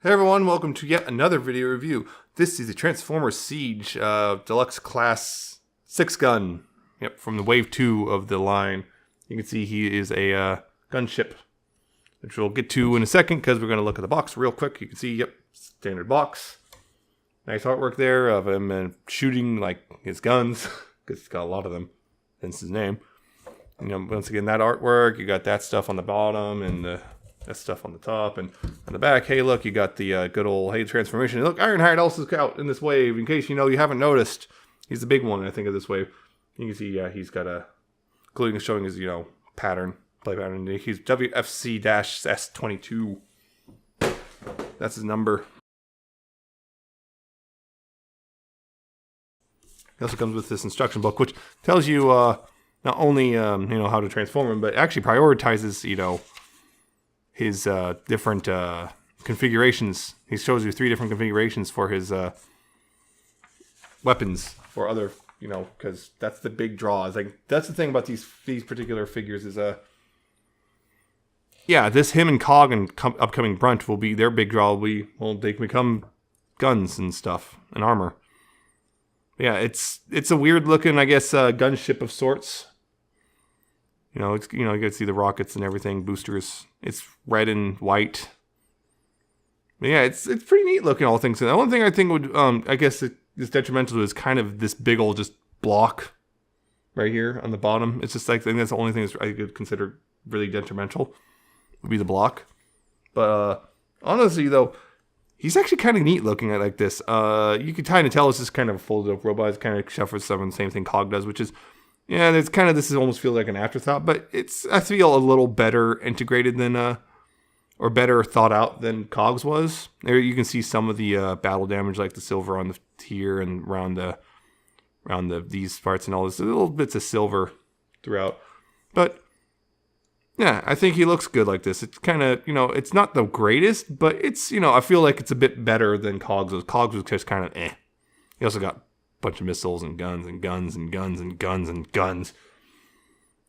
Hey everyone, welcome to yet another video review. This is the Transformers Siege Deluxe Class Sixgun. Yep, from the Wave 2 of the line. You can see he is a gunship, which we'll get to in a second because we're going to look at the box real quick. You can see, yep, standard box. Nice artwork there of him shooting like his guns, because he's got a lot of them, hence his name. You know, once again, that artwork, you got that stuff on the bottom and that stuff on the top, and on the back, hey look, you got the good old hey transformation. Look, Ironhide also is out in this wave, in case you haven't noticed. He's the big one, I think, of this wave. You can see, yeah, he's got a, including showing his, pattern, play pattern. He's WFC-S22. That's his number. He also comes with this instruction book, which tells you not only how to transform him, but actually prioritizes his different configurations. He shows you 3 different configurations for his weapons for other, because that's the big draw. Is like that's the thing about these particular figures is yeah, him and Cog and upcoming Brunt will be their big draw. They can become guns and stuff and armor. Yeah, it's a weird looking, I guess, gunship of sorts. You can see the rockets and everything, boosters. It's red and white. But yeah, it's pretty neat looking, all things. The only thing I think would, I guess, is detrimental is kind of this big old just block right here on the bottom. It's just like, I think that's the only thing I could consider really detrimental, would be the block. But honestly, though, he's actually kind of neat looking at like this. You can kind of tell it's just kind of a folded up robot. It's kind of shuffles some of the same thing Cog does, which is, yeah, it's kind of, this is almost feels like an afterthought, but I feel a little better integrated than, or better thought out than Cog's was. There you can see some of the battle damage, like the silver on the here and around these parts and all this, little bits of silver throughout. But yeah, I think he looks good like this. It's kind of, it's not the greatest, but it's, I feel like it's a bit better than Cog's was. Cog's was just kind of eh. He also got bunch of missiles and guns and guns and guns and guns and guns.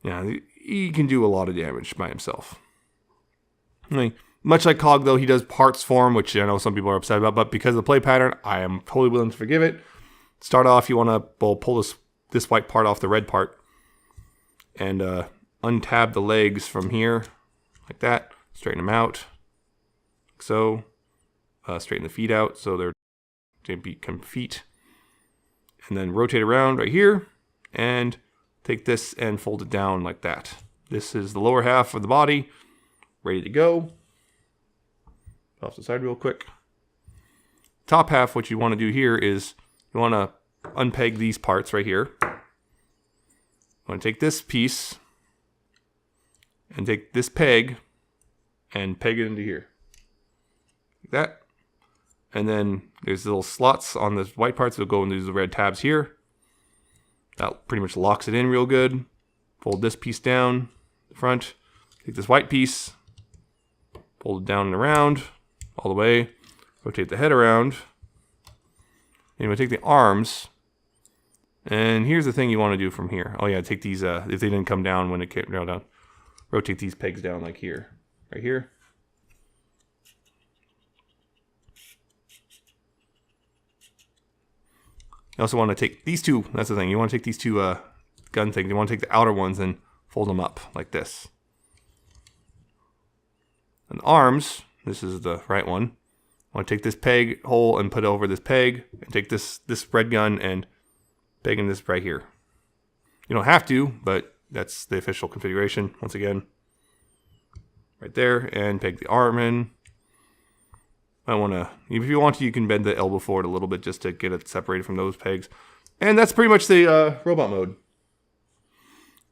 Yeah, he can do a lot of damage by himself. I mean, much like Cog, though, he does parts for him, which I know some people are upset about, but because of the play pattern, I am totally willing to forgive it. Start off, you want to pull this white part off the red part and untab the legs from here, like that. Straighten them out, like so. Straighten the feet out so they become feet. And then rotate around right here and take this and fold it down like that. This is the lower half of the body, ready to go. Off the side real quick. Top half, what you want to do here is you want to unpeg these parts right here. You want to take this piece and take this peg and peg it into here. Like that. And then there's little slots on the white parts that go into the red tabs here. That pretty much locks it in real good. Fold this piece down the front. Take this white piece. Fold it down and around all the way. Rotate the head around. And you want to take the arms. And here's the thing you want to do from here. Oh yeah, take these, if they didn't come down when it came down. Rotate these pegs down like here. Right here. You also want to take these two, that's the thing, you want to take these two gun things, you want to take the outer ones and fold them up like this. And the arms, this is the right one, I want to take this peg hole and put it over this peg, and take this red gun and peg in this right here. You don't have to, but that's the official configuration, once again. Right there, and peg the arm in. If you want to, you can bend the elbow forward a little bit just to get it separated from those pegs. And that's pretty much the robot mode.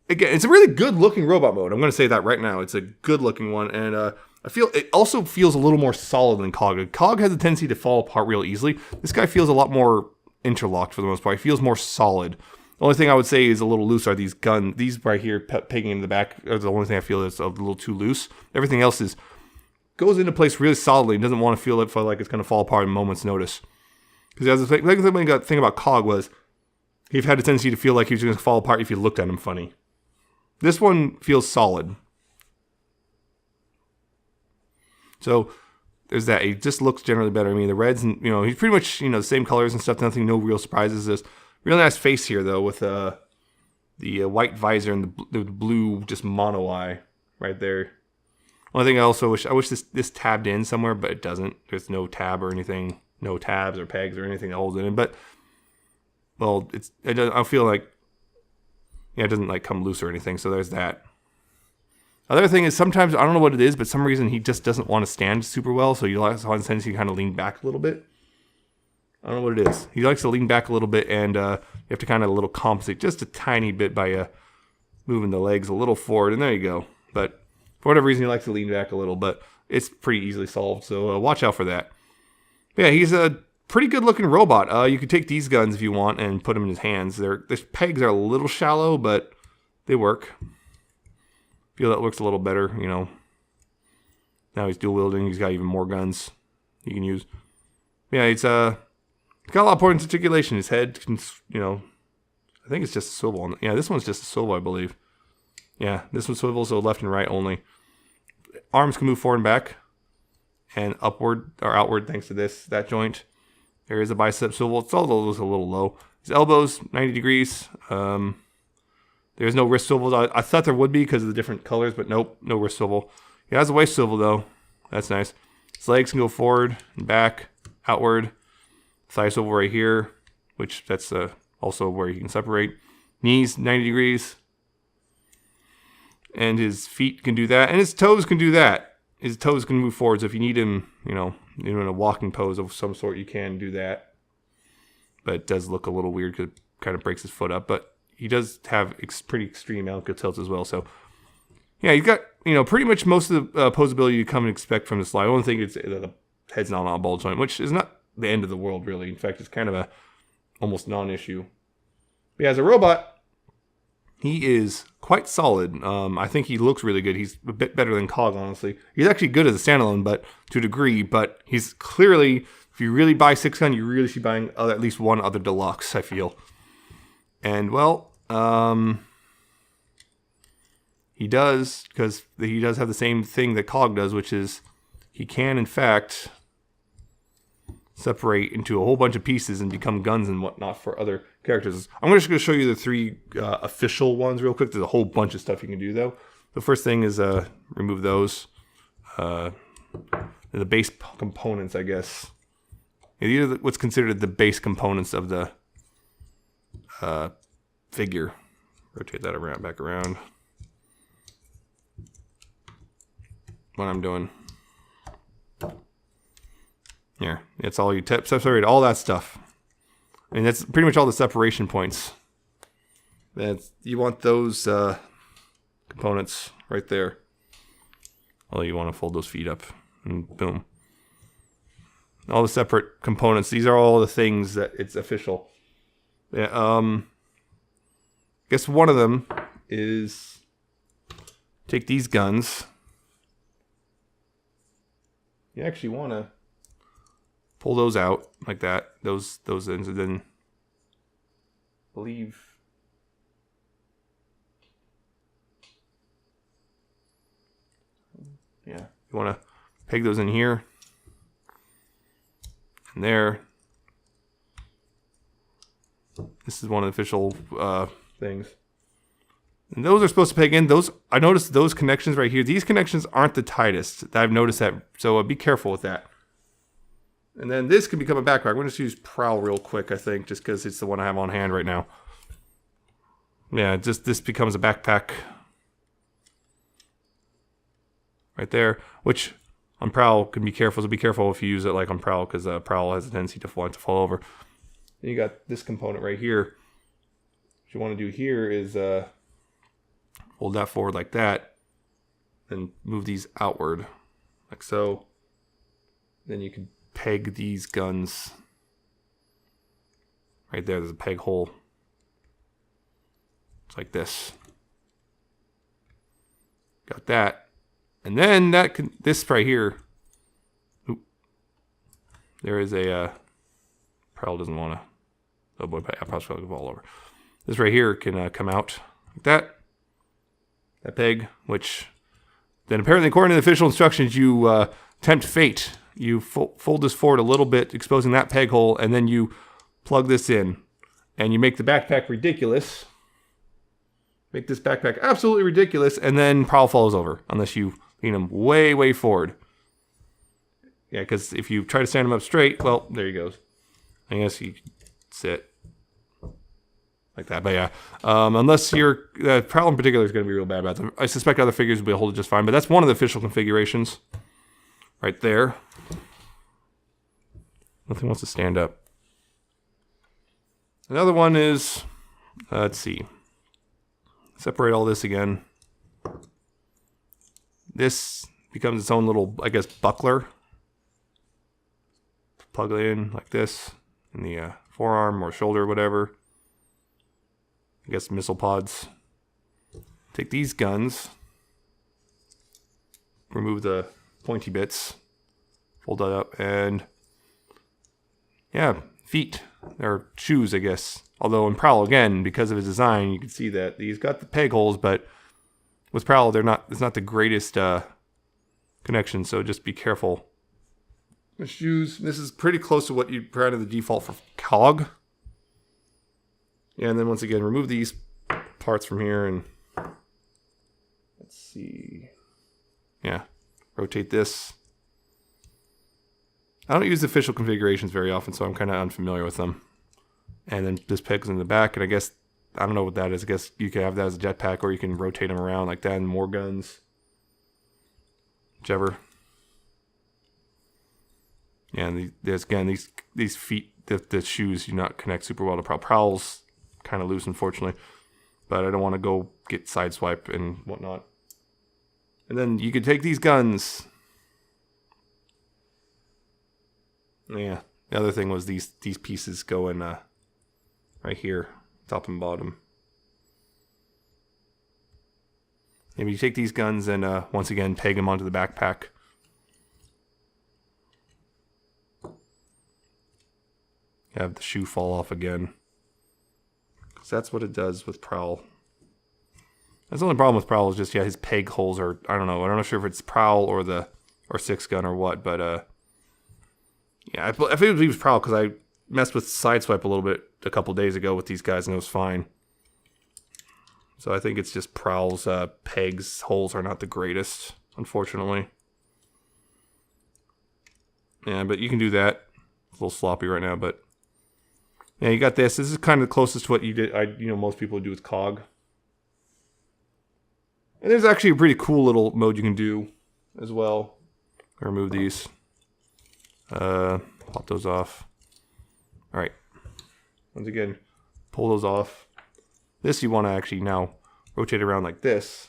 Again, it's a really good looking robot mode. I'm going to say that right now. It's a good looking one. And I feel it also feels a little more solid than Cog. Cog has a tendency to fall apart real easily. This guy feels a lot more interlocked for the most part. He feels more solid. The only thing I would say is a little loose are these guns. These right here, pegging in the back, are the only thing I feel is a little too loose. Everything else goes into place really solidly and doesn't want to feel like it's going to fall apart in a moment's notice. Because the thing about Cog was he had a tendency to feel like he was going to fall apart if you looked at him funny. This one feels solid. So there's that. He just looks generally better. I mean, the reds and he's pretty much the same colors and stuff. Nothing, no real surprises. There's real nice face here though with the white visor and the blue just mono eye right there. One thing I also wish this tabbed in somewhere, but it doesn't. There's no tab or anything, no tabs or pegs or anything that holds it in. But well, I feel like it doesn't like come loose or anything. So there's that. Other thing is sometimes, I don't know what it is, but some reason he just doesn't want to stand super well. So you also have a tendency to kind of lean back a little bit. I don't know what it is. He likes to lean back a little bit, and you have to kind of a little compensate just a tiny bit by moving the legs a little forward, and there you go. But for whatever reason, he likes to lean back a little, but it's pretty easily solved, so watch out for that. But yeah, he's a pretty good-looking robot. You could take these guns if you want and put them in his hands. The pegs are a little shallow, but they work. Feel that looks a little better, Now he's dual wielding. He's got even more guns he can use. Yeah, he's got a lot of points of articulation. His head can, I think it's just a swivel. Yeah, this one's just a swivel, I believe. Yeah, this one swivels, so left and right only. Arms can move forward and back, and upward or outward thanks to that joint. There is a bicep swivel. It's all those a little low. His elbows 90 degrees. There's no wrist swivels. I thought there would be because of the different colors, but nope, no wrist swivel. He has a waist swivel though. That's nice. His legs can go forward and back, outward. Thigh swivel right here, which that's also where you can separate. Knees 90 degrees. And his feet can do that, and his toes can do that. His toes can move forward, so if you need him, in a walking pose of some sort, you can do that. But it does look a little weird because it kind of breaks his foot up. But he does have pretty extreme ankle tilts as well. So, yeah, you've got, pretty much most of the posability you come and expect from this line. The only thing is the head's not on a ball joint, which is not the end of the world, really. In fact, it's kind of a almost non-issue. But yeah, as a robot, he is quite solid. I think he looks really good. He's a bit better than Cog, honestly. He's actually good as a standalone, but to a degree. But he's clearly, if you really buy Sixgun, you really should be buying at least one other deluxe, I feel. And, well, he does, because he does have the same thing that Cog does, which is he can, in fact, separate into a whole bunch of pieces and become guns and whatnot for other characters. I'm just going to show you the three official ones real quick. There's a whole bunch of stuff you can do, though. The first thing is remove those. The base components, I guess. These are what's considered the base components of the figure. Rotate that back around. What I'm doing. Here, it's all you separate all that stuff. I mean, that's pretty much all the separation points. You want those components right there. Although you want to fold those feet up, and boom. All the separate components. These are all the things that it's official. Yeah. I guess one of them is take these guns. You actually want to pull those out like that, those ends, and then believe. Yeah, you want to peg those in here and there. This is one of the official things. And those are supposed to peg in. Those, I noticed those connections right here. These connections aren't the tightest. I've noticed that, so be careful with that. And then this can become a backpack. We're going to use Prowl real quick, I think, just because it's the one I have on hand right now. Yeah, just this becomes a backpack right there, which on Prowl can be careful. So be careful if you use it like on Prowl, because Prowl has a tendency to fall over. Then you got this component right here. What you want to do here is hold that forward like that, then move these outward like so. Then you can peg these guns right there. There's a peg hole. It's like this. Got that. And then this right here. Oop, there is a Prowl doesn't want to. Oh boy, I probably going to fall over. This right here can come out like that. That peg, which then apparently according to the official instructions, you tempt fate you fold this forward a little bit, exposing that peg hole, and then you plug this in. And you make the backpack ridiculous. Make this backpack absolutely ridiculous, and then Prowl falls over, unless you lean him way, way forward. Yeah, because if you try to stand him up straight, well, there he goes. I guess you sit like that. But yeah, unless you're... Prowl in particular is going to be real bad about them. I suspect other figures will be able to hold it just fine, but that's one of the official configurations. Right there. Nothing wants to stand up. Another one is... let's see. Separate all this again. This becomes its own little, I guess, buckler. Plug it in like this in the forearm or shoulder, whatever. I guess missile pods. Take these guns. Remove the pointy bits. Fold that up and... yeah, feet. Or shoes, I guess. Although in Prowl, again, because of his design, you can see that he's got the peg holes, but with Prowl, it's not the greatest connection, so just be careful. The shoes, this is pretty close to what you'd probably the default for Cog. Yeah, and then once again, remove these parts from here, and let's see. Yeah, rotate this. I don't use the official configurations very often, so I'm kind of unfamiliar with them. And then this peg's in the back, and I guess, I don't know what that is. I guess you can have that as a jetpack, or you can rotate them around like that, and more guns. Whichever. Yeah, and these feet, the shoes do not connect super well to Prowl. Prowl's kind of loose, unfortunately. But I don't want to go get sideswipe and whatnot. And then you could take these guns... yeah, the other thing was these pieces go in right here, top and bottom. Maybe you take these guns and once again peg them onto the backpack. Have the shoe fall off again. Because that's what it does with Prowl. That's the only problem with Prowl is just, yeah, his peg holes are, I don't know. I'm not sure if it's Prowl or Sixgun or what, but yeah, I think it was Prowl because I messed with Sideswipe a little bit a couple days ago with these guys and it was fine. So I think it's just Prowl's pegs, holes are not the greatest, unfortunately. Yeah, but you can do that. It's a little sloppy right now, but yeah, you got this. This is kind of the closest to what you did. Most people do with Cog. And there's actually a pretty cool little mode you can do as well. I'll remove these. Pop those off. Alright. Once again, pull those off. This you want to actually now rotate around like this.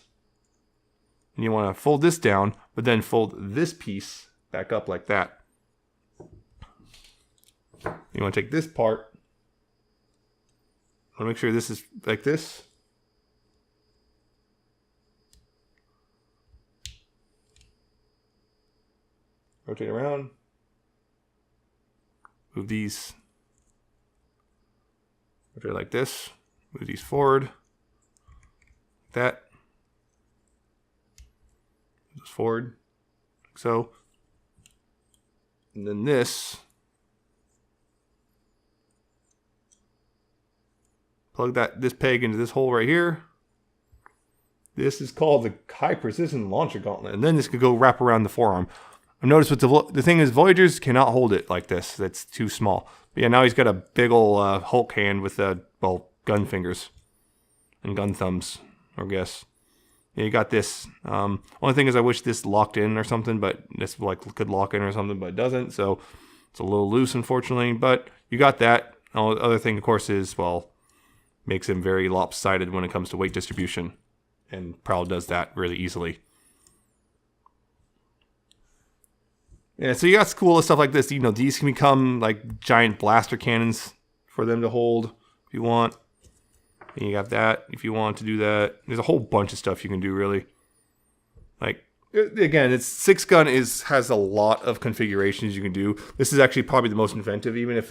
And you want to fold this down, but then fold this piece back up like that. You want to take this part. I want to make sure this is like this. Rotate around. Move these. Rotate like this. Move these forward. Like that. Move this forward. Like so. And then this. Plug this peg into this hole right here. This is called the High Precision Launcher Gauntlet. And then this could go wrap around the forearm. I've noticed with the thing is Voyagers cannot hold it like this. That's too small. But yeah, now he's got a big ol' Hulk hand with gun fingers and gun thumbs, I guess. Yeah, you got this. Only thing is I wish this locked in or something, but this could lock in or something, but it doesn't. So it's a little loose, unfortunately. But you got that. The other thing, of course, is makes him very lopsided when it comes to weight distribution, and Prowl does that really easily. Yeah, so you got cool stuff like this. These can become like giant blaster cannons for them to hold if you want. And you got that if you want to do that. There's a whole bunch of stuff you can do, really. Like, again, Sixgun has a lot of configurations you can do. This is actually probably the most inventive, even if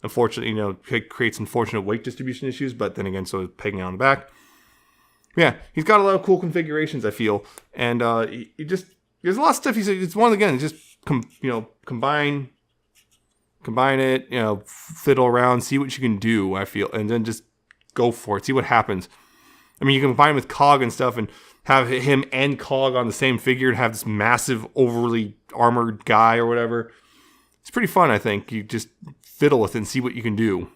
unfortunately, it creates unfortunate weight distribution issues. But then again, so is pegging on the back. Yeah, he's got a lot of cool configurations, I feel, and there's a lot of stuff. It's one again, just combine it, fiddle around, see what you can do, I feel, and then just go for it, see what happens. I mean, you can combine with Cog and stuff and have him and Cog on the same figure and have this massive, overly armored guy or whatever. It's pretty fun, I think. You just fiddle with it and see what you can do.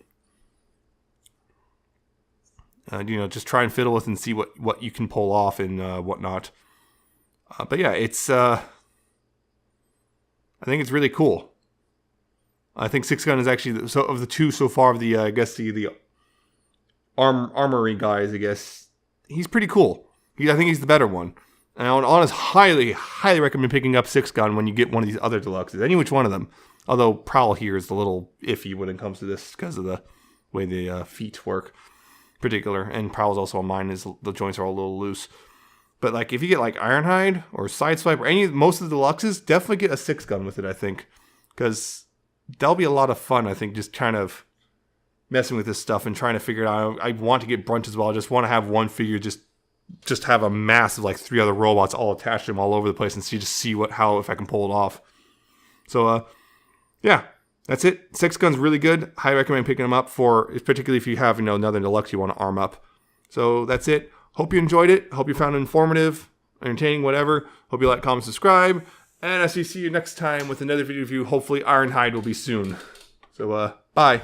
Just try and fiddle with it and see what you can pull off and whatnot. But yeah, it's... I think it's really cool. I think Sixgun is actually, of the two so far, of the armory guys, I guess, he's pretty cool. I think he's the better one. And I would honestly highly recommend picking up Sixgun when you get one of these other deluxes. Any which one of them. Although Prowl here is a little iffy when it comes to this because of the way the feet work in particular. And Prowl's also on mine, the joints are all a little loose. But like if you get like Ironhide or Sideswipe or most of the deluxes, definitely get a Sixgun with it, I think. Because that'll be a lot of fun, I think, just kind of messing with this stuff and trying to figure it out. I want to get Brunt as well. I just want to have one figure just have a massive, like 3 other robots all attached to him all over the place and see if I can pull it off. So, yeah, that's it. Sixgun's really good. Highly recommend picking them up particularly if you have, another deluxe you want to arm up. So that's it. Hope you enjoyed it. Hope you found it informative, entertaining, whatever. Hope you like, comment, subscribe. And as we see you next time with another video review, hopefully Ironhide will be soon. So, bye.